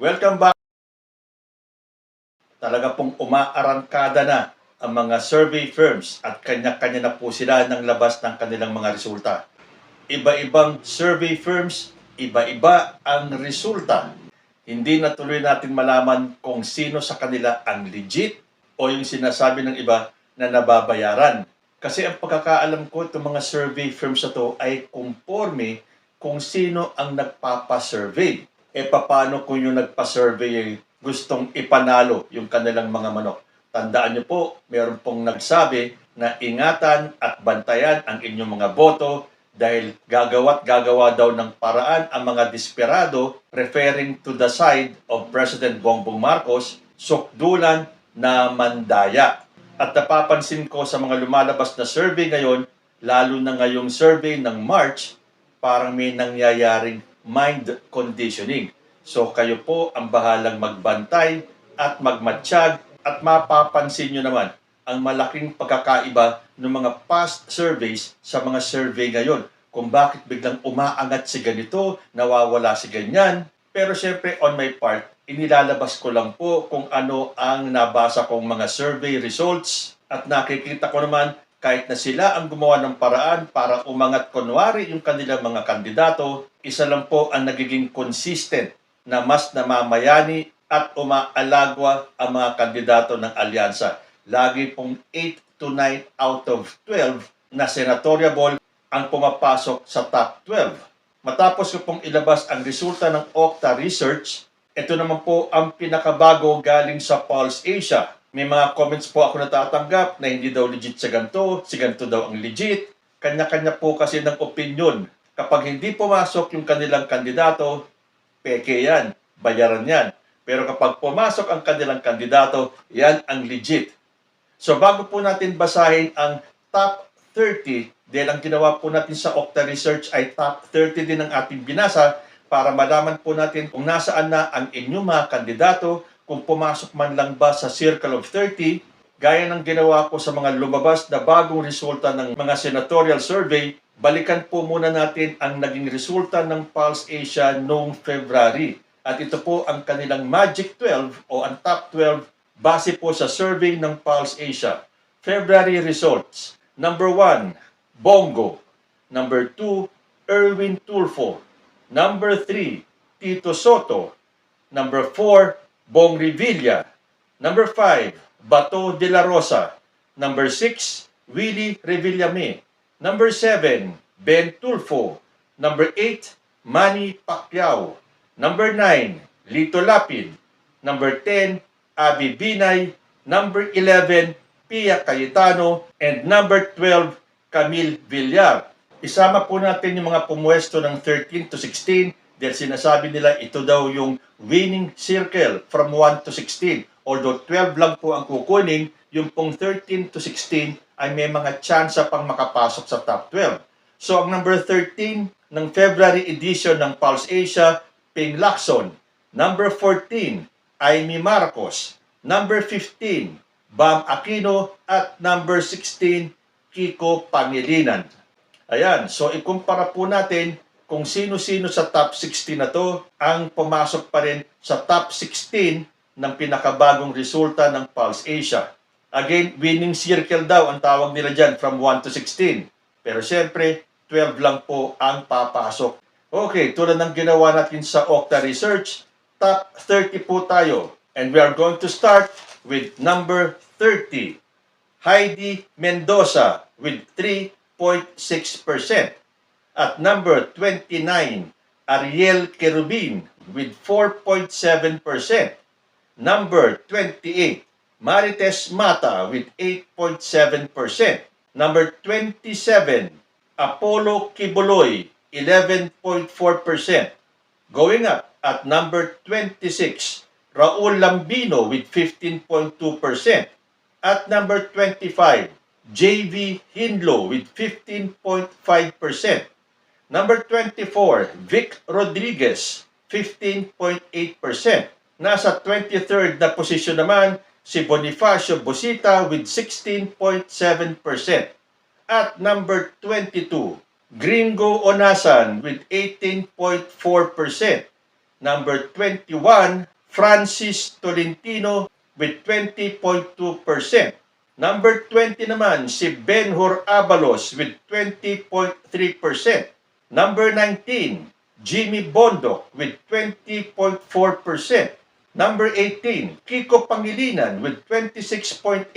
Welcome back. Talaga pong umaarangkada na ang mga survey firms at kanya-kanya na po sila ng labas ng kanilang mga resulta. Iba-ibang survey firms, iba-iba ang resulta. Hindi na tuloy natin malaman kung sino sa kanila ang legit o yung sinasabi ng iba na nababayaran. Kasi ang pagkakaalam ko, itong mga survey firms na to ay conforme kung sino ang nagpapasurvey. Paano kung yung nagpa-survey ay gustong ipanalo yung kanilang mga manok? Tandaan niyo po, meron pong nagsabi na ingatan at bantayan ang inyong mga boto dahil gagawa daw ng paraan ang mga desperado, referring to the side of President Bongbong Marcos, sukdulan na mandaya. At napapansin ko sa mga lumalabas na survey ngayon, lalo na ngayong survey ng March, parang may nangyayaring mind conditioning. So kayo po ang bahalang magbantay at magmatsyag at mapapansin nyo naman ang malaking pagkakaiba ng mga past surveys sa mga survey ngayon. Kung bakit biglang umaangat si ganito, nawawala si ganyan. Pero syempre on my part, inilalabas ko lang po kung ano ang nabasa kong mga survey results at nakikita ko naman kahit na sila ang gumawa ng paraan para umangat kunwari yung kanilang mga kandidato, isa lang po ang nagiging consistent na mas namamayani at umaalagwa ang mga kandidato ng alyansa. Lagi pong 8 to 9 out of 12 na senatoriable ang pumapasok sa top 12. Matapos ko pong ilabas ang resulta ng Okta Research, ito naman po ang pinakabago galing sa Pulse Asia. May mga comments po ako natatanggap na hindi daw legit si ganito daw ang legit. Kanya-kanya po kasi ng opinion. Kapag hindi pumasok yung kanilang kandidato, peke yan, bayaran yan. Pero kapag pumasok ang kanilang kandidato, yan ang legit. So bago po natin basahin ang top 30, dahil ang ginawa po natin sa Okta Research ay top 30 din ang ating binasa para malaman po natin kung nasaan na ang inyong mga kandidato, kung pumasok man lang ba sa Circle of 30, gaya ng ginawa ko sa mga lumabas na bagong resulta ng mga senatorial survey. Balikan po muna natin ang naging resulta ng Pulse Asia noong February. At ito po ang kanilang Magic 12 o ang top 12 base po sa survey ng Pulse Asia. February results. Number 1, Bongo. Number 2, Erwin Tulfo. Number 3, Tito Soto. Number 4, Bong Revilla. Number 5, Bato de la Rosa. Number 6, Willie Revillame. Number 7, Ben Tulfo. Number 8, Manny Pacquiao. Number 9, Lito Lapid. Number 10, Abby Binay. Number 11, Pia Cayetano. And number 12, Camille Villar. Isama po natin yung mga pumuesto ng 13 to 16 dahil sinasabi nila ito daw yung winning circle from 1 to 16. Although 12 lang po ang kukunin, yung pong 13 to 16 ay may mga tsansa pang makapasok sa top 12. So ang number 13 ng February edition ng Pulse Asia, Ping Lacson. Number 14, Amy Marcos. Number 15, Bam Aquino. At number 16, Kiko Pangilinan. Ayan, so ikumpara po natin kung sino-sino sa top 16 na to ang pumasok pa rin sa top 16 ng pinakabagong resulta ng Pulse Asia. Again, winning circle daw ang tawag nila dyan from 1 to 16. Pero siyempre, 12 lang po ang papasok. Okay, tulad ng ginawa natin sa Okta Research, top 30 po tayo. And we are going to start with number 30. Heidi Mendoza with 3.6%. At number 29, Ariel Kerubin with 4.7%. Number 28, Marites Mata with 8.7%. Number 27, Apollo Kibuloy, 11.4%. Going up at number 26, Raul Lambino with 15.2%. At number 25, JV Hinlo with 15.5%. Number 24, Vic Rodriguez, 15.8%. Nasa 23rd na posisyon naman si Bonifacio Busita with 16.7%. At number 22, Gringo Onasan with 18.4%. Number 21, Francis Tolentino with 20.2%. Number 20 naman, si Benhur Abalos with 20.3%. Number 19, Jimmy Bondoc with 20.4%. Number 18, Kiko Pangilinan with 26.8%.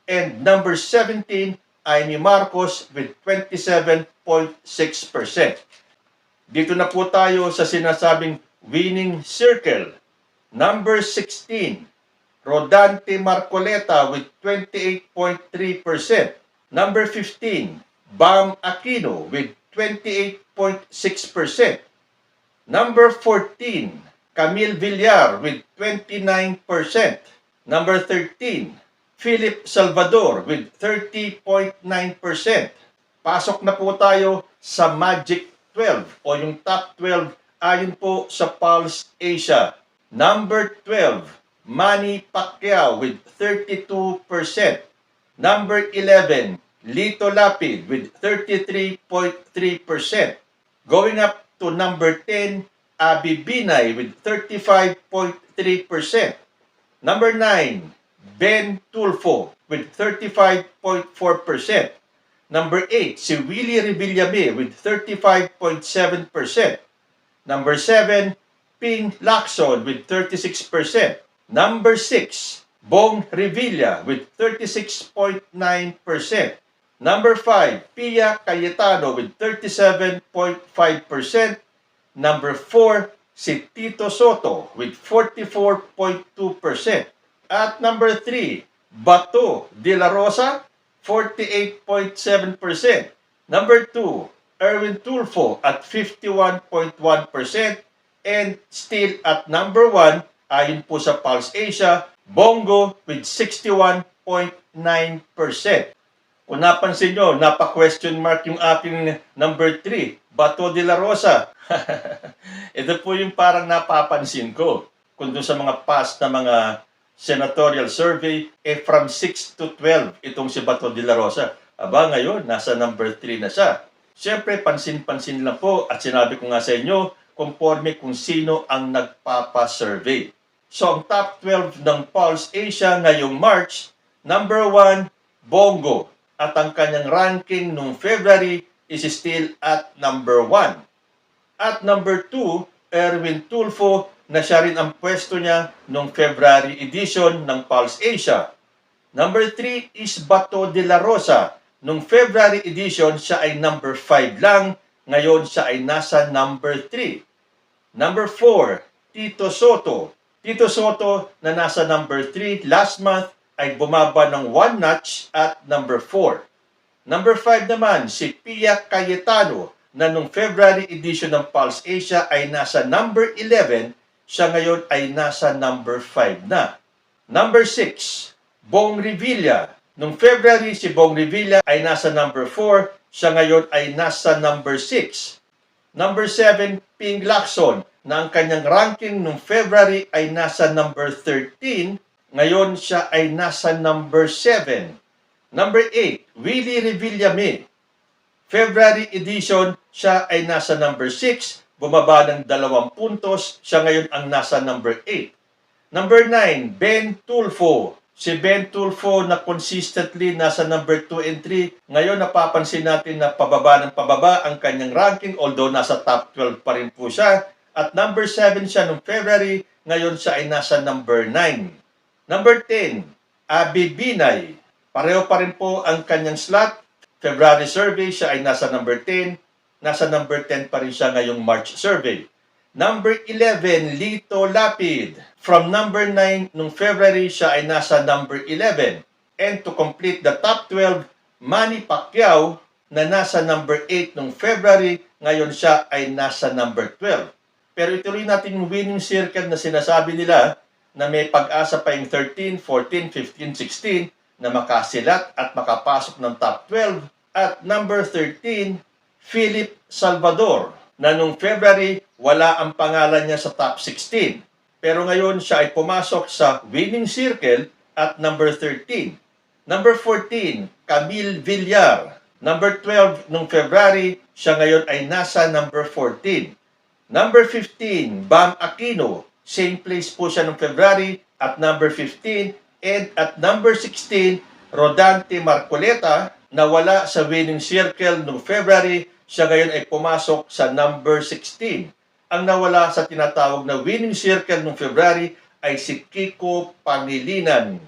And number 17, Amy Marcos with 27.6%. Dito na po tayo sa sinasabing winning circle. Number 16, Rodante Marcoleta with 28.3%. Number 15, Bam Aquino with 28.6%. Number 14, Camille Villar with 29%. Number 13, Philip Salvador with 30.9%. Pasok na po tayo sa Magic 12 o yung top 12 ayon po sa Pulse Asia. Number 12, Manny Pacquiao with 32%. Number 11, Lito Lapid with 33.3%. Going up to number 10, Abi Binay with 35.3%. Number 9, Ben Tulfo with 35.4%. Number 8, si Willie Revillame with 35.7%. Number 7, Ping Lacson with 36%. Number 6, Bong Revilla with 36.9%. Number 5, Pia Cayetano with 37.5%. Number 4, si Tito Soto with 44.2%. At number 3, Bato de la Rosa, 48.7%. Number 2, Erwin Tulfo at 51.1%. And still at number 1, ayon po sa Pulse Asia, Bongo with 61.9%. Kung napansin nyo, napa-question mark yung aking number 3, Bato de la Rosa. Ito po yung parang napapansin ko. Kung doon sa mga past na mga senatorial survey, from 6 to 12 itong si Bato de la Rosa. Aba, ngayon, nasa number 3 na siya. Siyempre, pansin-pansin lang po at sinabi ko nga sa inyo, conforme kung sino ang nagpapa-survey. So, ang top 12 ng Pulse Asia ngayong March, number 1, Bongo. At ang kanyang ranking noong February is still at number 1. At number 2, Erwin Tulfo, na siya rin ang pwesto niya noong February edition ng Pulse Asia. Number 3 is Bato de la Rosa. Noong February edition, siya ay number 5 lang. Ngayon, siya ay nasa number 3. Number 4, Tito Soto. Tito Soto na nasa number 3 last month ay bumaba ng 1 notch at number 4. Number 5 naman, si Pia Cayetano na noong February edition ng Pulse Asia ay nasa number 11. Siya ngayon ay nasa number 5 na. Number 6, Bong Revilla. Noong February, si Bong Revilla ay nasa number 4. Siya ngayon ay nasa number 6. Number 7, Ping Lacson, na ang kanyang ranking noong February ay nasa number 13. Ngayon, siya ay nasa number 7. Number 8, Willie Revillame. February edition, siya ay nasa number 6. Bumaba ng 2 puntos. Siya ngayon ang nasa number 8. Number 9, Ben Tulfo. Si Ben Tulfo na consistently nasa number 2 and 3. Ngayon napapansin natin na pababa ng pababa ang kanyang ranking, although nasa top 12 pa rin po siya. At number 7 siya noong February, ngayon siya ay nasa number 9. Number 10, Abi Binay. Pareho pa rin po ang kanyang slot. February survey, siya ay nasa number 10. Nasa number 10 pa rin siya ngayong March survey. Number 11, Lito Lapid. From number 9 nung February, siya ay nasa number 11. And to complete the top 12, Manny Pacquiao na nasa number 8 nung February, ngayon siya ay nasa number 12. Pero ituloy natin yung winning circle na sinasabi nila na may pag-asa pa yung 13, 14, 15, 16 na makasilat at makapasok ng top 12. At number 13, Philip Salvador, na nung February, wala ang pangalan niya sa top 16. Pero ngayon, siya ay pumasok sa winning circle at number 13. Number 14, Camille Villar. Number 12 nung February, siya ngayon ay nasa number 14. Number 15, Bam Aquino. Same place po siya noong February at number 15. And at number 16, Rodante Marcoleta, na wala sa winning circle noong February. Siya ngayon ay pumasok sa number 16. Ang nawala sa tinatawag na winning circle noong February ay si Kiko Pangilinan.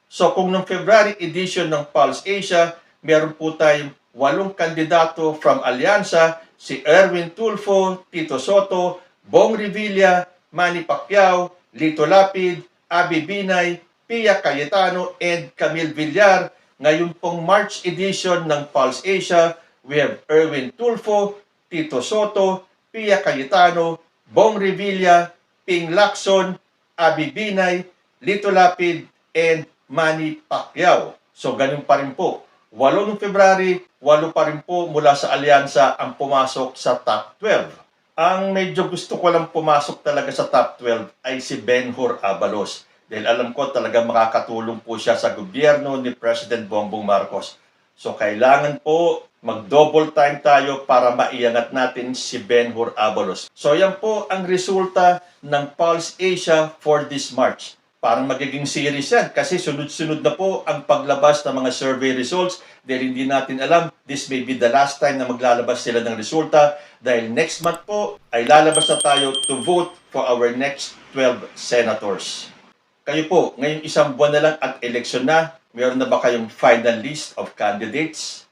So kung noong February edition ng Pulse Asia, meron po tayong 8 kandidato from Alyansa, si Erwin Tulfo, Tito Soto, Bong Revilla, Manny Pacquiao, Lito Lapid, Abby Binay, Pia Cayetano, and Camille Villar. Ngayon pong March edition ng Pulse Asia, we have Erwin Tulfo, Tito Soto, Pia Cayetano, Bong Revilla, Ping Lacson, Abby Binay, Lito Lapid, and Manny Pacquiao. So ganun pa rin po. 8 noong February, 8 pa rin po mula sa Alyansa ang pumasok sa top 12. Ang medyo gusto ko lang pumasok talaga sa top 12 ay si Benhur Abalos. Dahil alam ko talaga makakatulong po siya sa gobyerno ni President Bongbong Marcos. So kailangan po mag-double time tayo para maiangat natin si Benhur Abalos. So yan po ang resulta ng Pulse Asia for this March. Parang magiging series yan kasi sunod-sunod na po ang paglabas ng mga survey results dahil hindi natin alam, this may be the last time na maglalabas sila ng resulta dahil next month po ay lalabas na tayo to vote for our next 12 senators. Kayo po, ngayong isang buwan na lang at eleksyon na, meron na ba kayong final list of candidates?